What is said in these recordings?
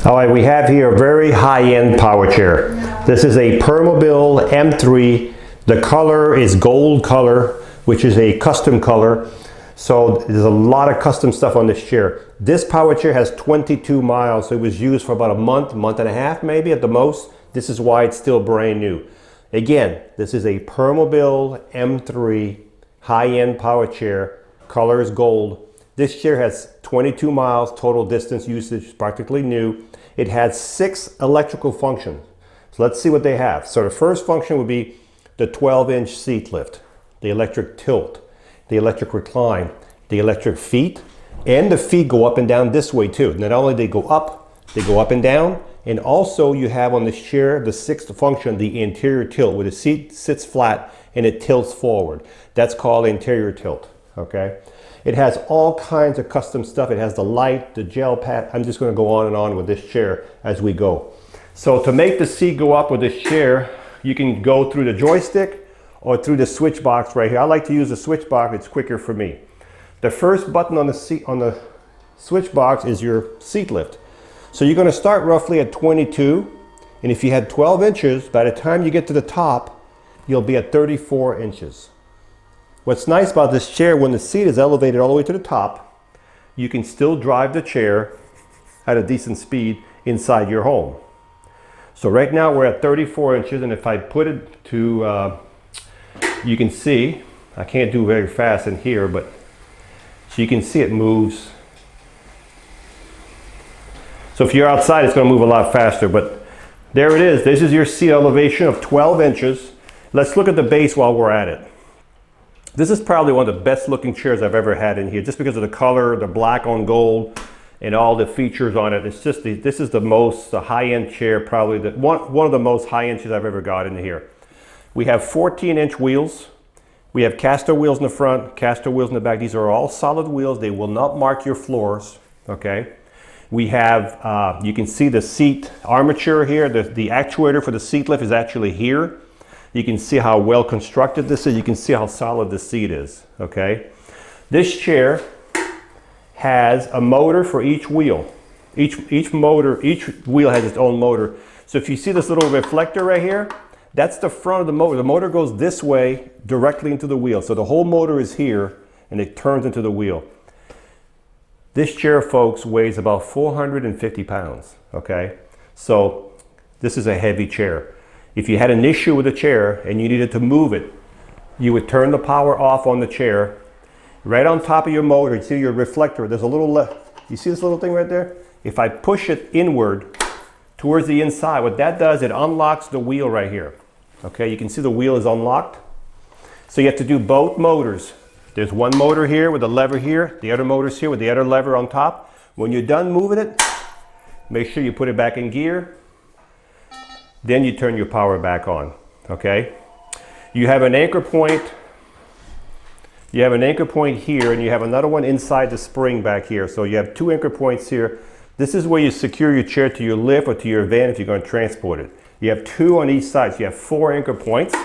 All right, we have here a very high-end power chair. This is a Permobil M3. The color is gold color, which is a custom color. So there's a lot of custom stuff on this chair. This power chair has 22 miles. So it was used for about a month and a half maybe at the most. This is why it's still brand new. Again, this is a Permobil M3 high-end power chair. Color is gold. This chair has 22 miles total distance usage, practically new. It has 6 electrical functions. So let's see what they have. So the first function would be the 12-inch seat lift, the electric tilt, the electric recline, the electric feet, and the feet go up and down this way too. Not only they go up and down, and also you have on this chair the 6th function, the anterior tilt, where the seat sits flat and it tilts forward. That's called anterior tilt, okay? It has all kinds of custom stuff. It has the light, the gel pad. I'm just going to go on and on with this chair as we go. So to make the seat go up with this chair, you can go through the joystick or through the switch box right here. I like to use the switch box. It's quicker for me. The first button on the seat, on the switch box, is your seat lift. So you're going to start roughly at 22, and if you had 12 inches, by the time you get to the top, you'll be at 34 inches. What's nice about this chair, when the seat is elevated all the way to the top, you can still drive the chair at a decent speed inside your home. So right now we're at 34 inches, and if I put it to, you can see, I can't do very fast in here, but so you can see it moves. So if you're outside, it's going to move a lot faster, but there it is. This is your seat elevation of 12 inches. Let's look at the base while we're at it. This is probably one of the best looking chairs I've ever had in here, just because of the color, the black on gold, and all the features on it. It's just, this is the most high-end chair, probably one of the most high-end chairs I've ever got in here. We have 14-inch wheels. We have caster wheels in the front, caster wheels in the back. These are all solid wheels. They will not mark your floors, okay? We have, you can see the seat armature here. The actuator for the seat lift is actually here. You can see how well constructed this is. You can see how solid the seat is, okay? This chair has a motor for each wheel. Each wheel has its own motor. So if you see this little reflector right here, that's the front of the motor. The motor goes this way directly into the wheel. So the whole motor is here and it turns into the wheel. This chair, folks, weighs about 450 pounds, okay? So this is a heavy chair. If you had an issue with the chair and you needed to move it, you would turn the power off on the chair. Right on top of your motor, you see your reflector, there's a little, you see this little thing right there? If I push it inward towards the inside, what that does, it unlocks the wheel right here. Okay, you can see the wheel is unlocked. So you have to do both motors. There's one motor here with a lever here, the other motor's here with the other lever on top. When you're done moving it, make sure you put it back in gear. Then you turn your power back on, okay? You have an anchor point. You have an anchor point here, and you have another one inside the spring back here. So you have 2 anchor points here. This is where you secure your chair to your lift or to your van if you're going to transport it. You have 2 on each side, so you have 4 anchor points.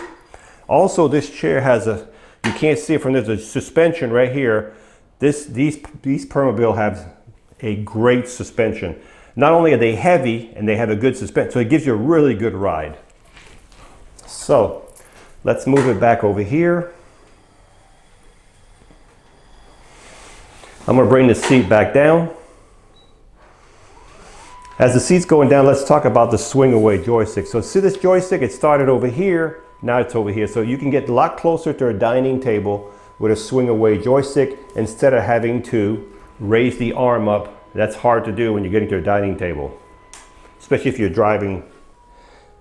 Also, this chair has a, you can't see it from this, a suspension right here. These Permobil have a great suspension. Not only are they heavy, and they have a good suspension, so it gives you a really good ride. So let's move it back over here. I'm going to bring the seat back down. As the seat's going down, let's talk about the swing away joystick. So see this joystick? It started over here, now it's over here. So you can get a lot closer to a dining table with a swing away joystick instead of having to raise the arm up. That's hard to do when you're getting to a dining table, especially if you're driving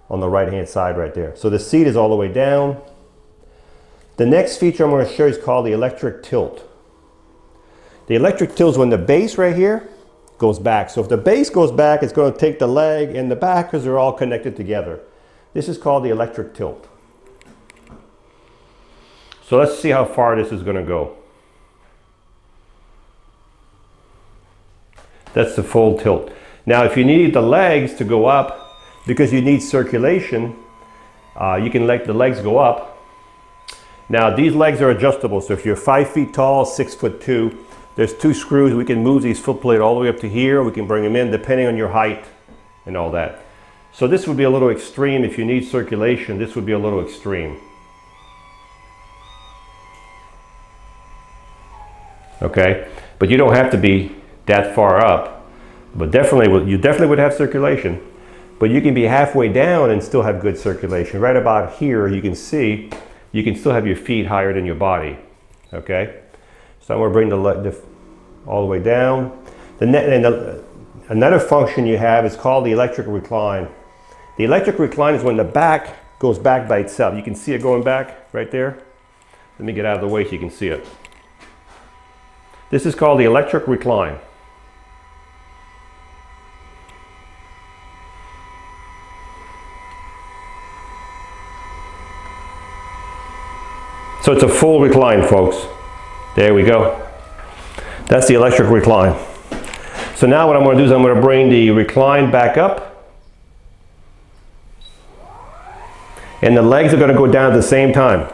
on the right hand side right there. So the seat is all the way down. The next feature I'm going to show you is called the electric tilt. The electric tilt is when the base right here goes back. So if the base goes back, it's going to take the leg and the back because they're all connected together. This is called the electric tilt. So let's see how far this is going to go. That's the full tilt. Now, if you need the legs to go up, because you need circulation, you can let the legs go up. Now, these legs are adjustable. So if you're 5 feet tall, 6'2", there's 2 screws. We can move these foot plate all the way up to here. We can bring them in depending on your height and all that. So this would be a little extreme. If you need circulation, this would be a little extreme. Okay, but you don't have to be that far up, but you definitely would have circulation, but you can be halfway down and still have good circulation. Right about here, you can see, you can still have your feet higher than your body. Okay, so I'm going to bring the all the way down. Another function you have is called the electric recline. The electric recline is when the back goes back by itself. You can see it going back right there. Let me get out of the way so you can see it. This is called the electric recline. So it's a full recline, folks. There we go. That's the electric recline. So now what I'm going to do is I'm going to bring the recline back up. And the legs are going to go down at the same time.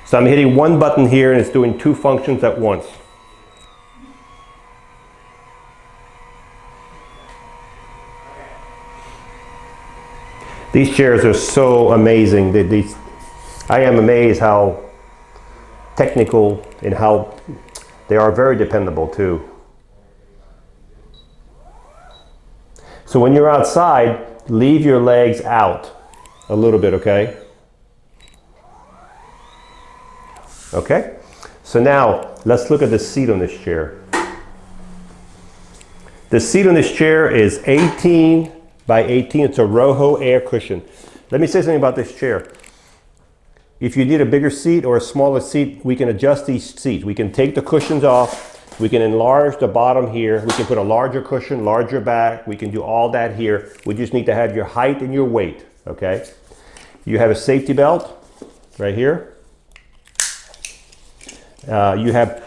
So I'm hitting one button here and it's doing two functions at once. These chairs are so amazing. I am amazed how technical and how they are very dependable too. So when you're outside, leave your legs out a little bit, okay? Okay? So now, let's look at the seat on this chair. The seat on this chair is 18 by 18. It's a Rojo air cushion. Let me say something about this chair. If you need a bigger seat or a smaller seat, we can adjust these seats. We can take the cushions off. We can enlarge the bottom here. We can put a larger cushion, larger back. We can do all that here. We just need to have your height and your weight, okay? You have a safety belt right here. You have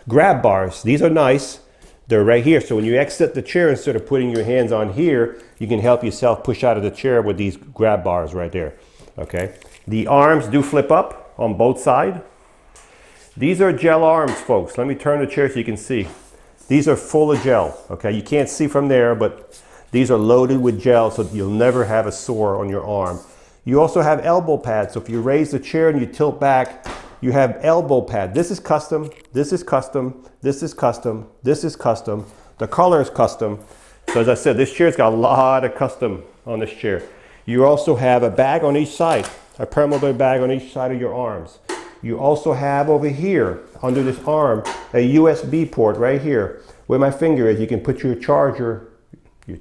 grab bars. These are nice. They're right here. So when you exit the chair, instead of putting your hands on here, you can help yourself push out of the chair with these grab bars right there, okay? The arms do flip up on both sides. These are gel arms, folks. Let me turn the chair so you can see. These are full of gel, okay? You can't see from there, but these are loaded with gel, so you'll never have a sore on your arm. You also have elbow pads, so if you raise the chair and you tilt back, you have elbow pad. This is custom, this is custom, this is custom, this is custom. The color is custom. So as I said, this chair's got a lot of custom on this chair. You also have a bag on each side, a Permobil bag on each side of your arms. You also have over here, under this arm, a USB port right here. Where my finger is, you can put your charger. You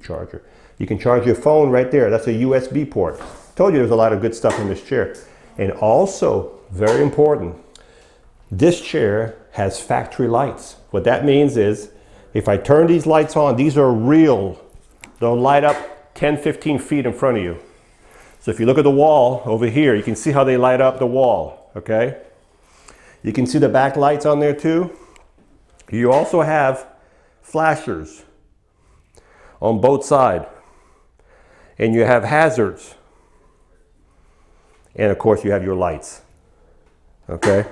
can charge your phone right there. That's a USB port. Told you there's a lot of good stuff in this chair. And also, very important, this chair has factory lights. What that means is, if I turn these lights on, these are real. They'll light up 10, 15 feet in front of you. So if you look at the wall over here, you can see how they light up the wall, okay? You can see the back lights on there too. You also have flashers on both sides. And you have hazards. And of course you have your lights. Okay?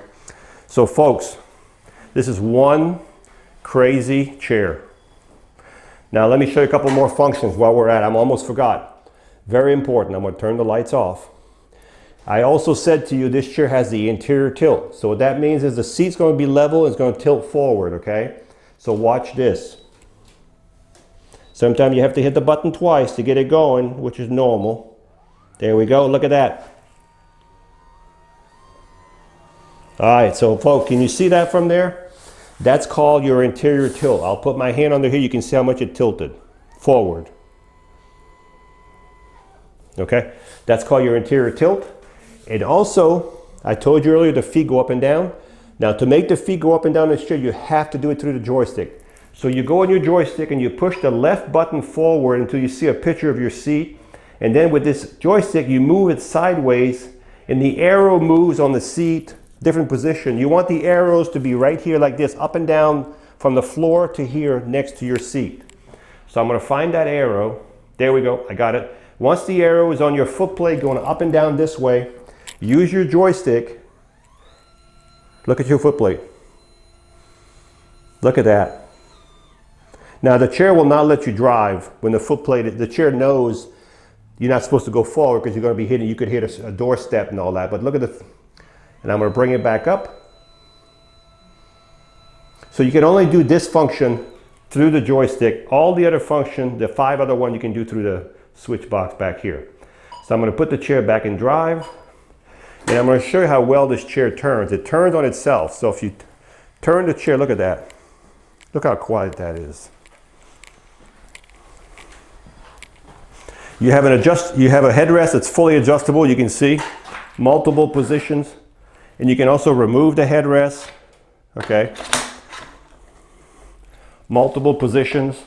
So folks, this is one crazy chair. Now let me show you a couple more functions while we're at it. I almost forgot. Very important. I'm going to turn the lights off. I also said to you this chair has the interior tilt. So what that means is the seat's going to be level, it's going to tilt forward, okay? So watch this. Sometimes you have to hit the button twice to get it going, which is normal. There we go, look at that. All right, so folks, can you see that from there? That's called your interior tilt. I'll put my hand under here, you can see how much it tilted forward. Okay, that's called your interior tilt. And also, I told you earlier the feet go up and down. Now to make the feet go up and down in this chair, you have to do it through the joystick. So you go on your joystick and you push the left button forward until you see a picture of your seat. And then with this joystick, you move it sideways and the arrow moves on the seat, different position. You want the arrows to be right here like this, up and down from the floor to here next to your seat. So I'm gonna find that arrow. There we go, I got it. Once the arrow is on your foot plate going up and down this way, use your joystick. Look at your foot plate. Look at that. Now the chair will not let you drive when the foot plate, the chair knows you're not supposed to go forward because you're going to be hitting, you could hit a doorstep and all that, but look at the, and I'm going to bring it back up. So you can only do this function through the joystick. All the other function, the 5 other one, you can do through the switch box back here. So I'm going to put the chair back in drive, and I'm going to show you how well this chair turns. It turns on itself. So if you turn the chair, look at that. Look how quiet that is. You have a headrest that's fully adjustable. You can see multiple positions, and you can also remove the headrest. Okay. Multiple positions.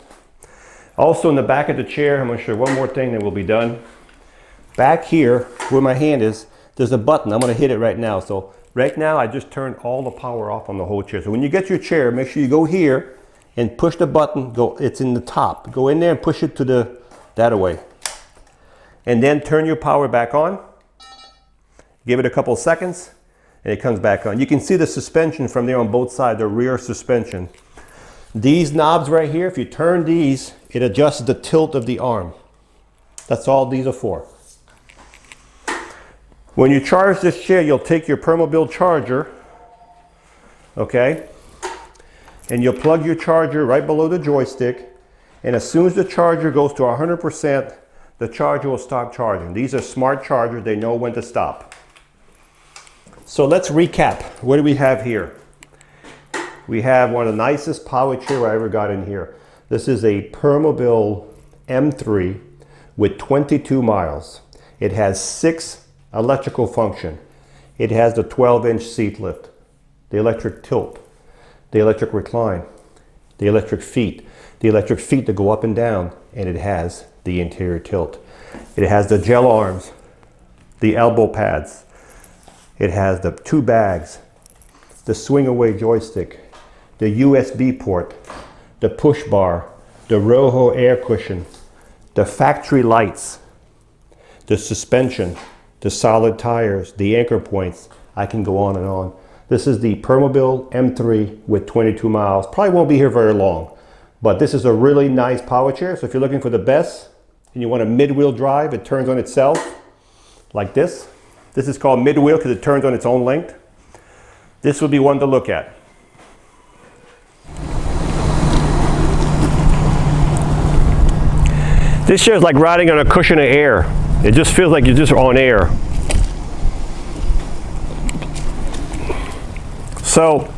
Also in the back of the chair, I'm going to show you one more thing, then we'll be done. Back here, where my hand is, there's a button. I'm going to hit it right now. So right now, I just turned all the power off on the whole chair. So when you get your chair, make sure you go here and push the button. It's in the top. Go in there and push it to that away. And then turn your power back on. Give it a couple seconds, and it comes back on. You can see the suspension from there on both sides, the rear suspension. These knobs right here, if you turn these, it adjusts the tilt of the arm. That's all these are for. When you charge this chair, you'll take your Permobil charger, okay? And you'll plug your charger right below the joystick. And as soon as the charger goes to 100%, the charger will stop charging. These are smart chargers. They know when to stop. So let's recap. What do we have here? We have one of the nicest power chairs I ever got in here. This is a Permobil M3 with 22 miles. It has 6 electrical function. It has the 12-inch seat lift, the electric tilt, the electric recline, the electric feet that go up and down, and it has the anterior tilt. It has the gel arms, the elbow pads. It has the 2 bags, the swing away joystick, the USB port, the push bar, the Rojo air cushion, the factory lights, the suspension, the solid tires, the anchor points. I can go on and on. This is the Permobil M3 with 22 miles. Probably won't be here very long, but this is a really nice power chair. So if you're looking for the best and you want a mid-wheel drive, it turns on itself like this. This is called mid-wheel because it turns on its own length. This would be one to look at. This chair is like riding on a cushion of air. It just feels like you're just on air. So,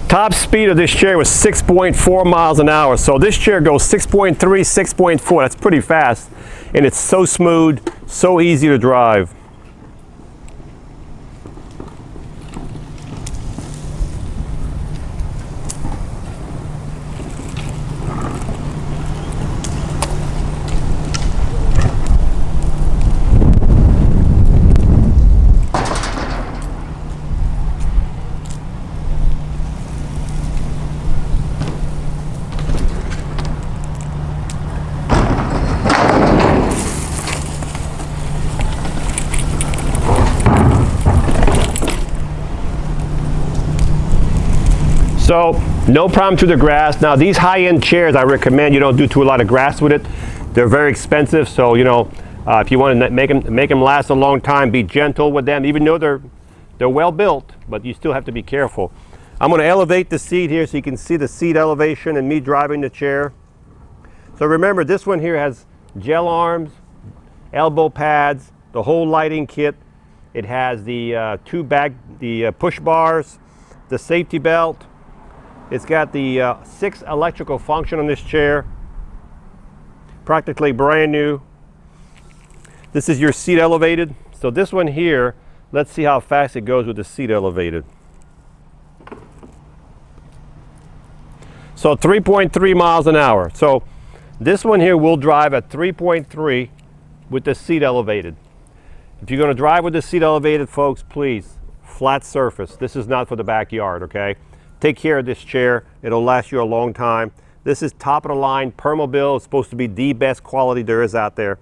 top speed of this chair was 6.4 miles an hour. So this chair goes 6.3, 6.4. That's pretty fast. And it's so smooth, so easy to drive. So no problem through the grass. Now these high-end chairs, I recommend you don't do too a lot of grass with it. They're very expensive, so you know if you want to make them last a long time, be gentle with them. Even though they're well built, but you still have to be careful. I'm going to elevate the seat here so you can see the seat elevation and me driving the chair. So remember, this one here has gel arms, elbow pads, the whole lighting kit. It has the push bars, the safety belt. It's got the 6 electrical function on this chair. Practically brand new. This is your seat elevated. So this one here, let's see how fast it goes with the seat elevated. So 3.3 miles an hour. So this one here will drive at 3.3 with the seat elevated. If you're going to drive with the seat elevated, folks, please, flat surface. This is not for the backyard, okay? Take care of this chair. It'll last you a long time. This is top of the line Permobil. It's supposed to be the best quality there is out there.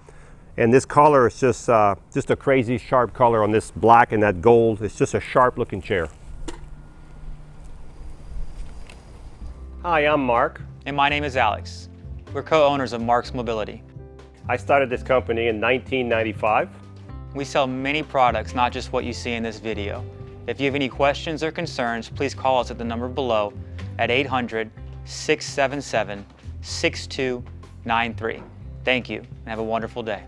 And this color is just a crazy sharp color on this black and that gold. It's just a sharp looking chair. Hi, I'm Mark. And my name is Alex. We're co-owners of Marc's Mobility. I started this company in 1995. We sell many products, not just what you see in this video. If you have any questions or concerns, please call us at the number below at 800-677-6293. Thank you, and have a wonderful day.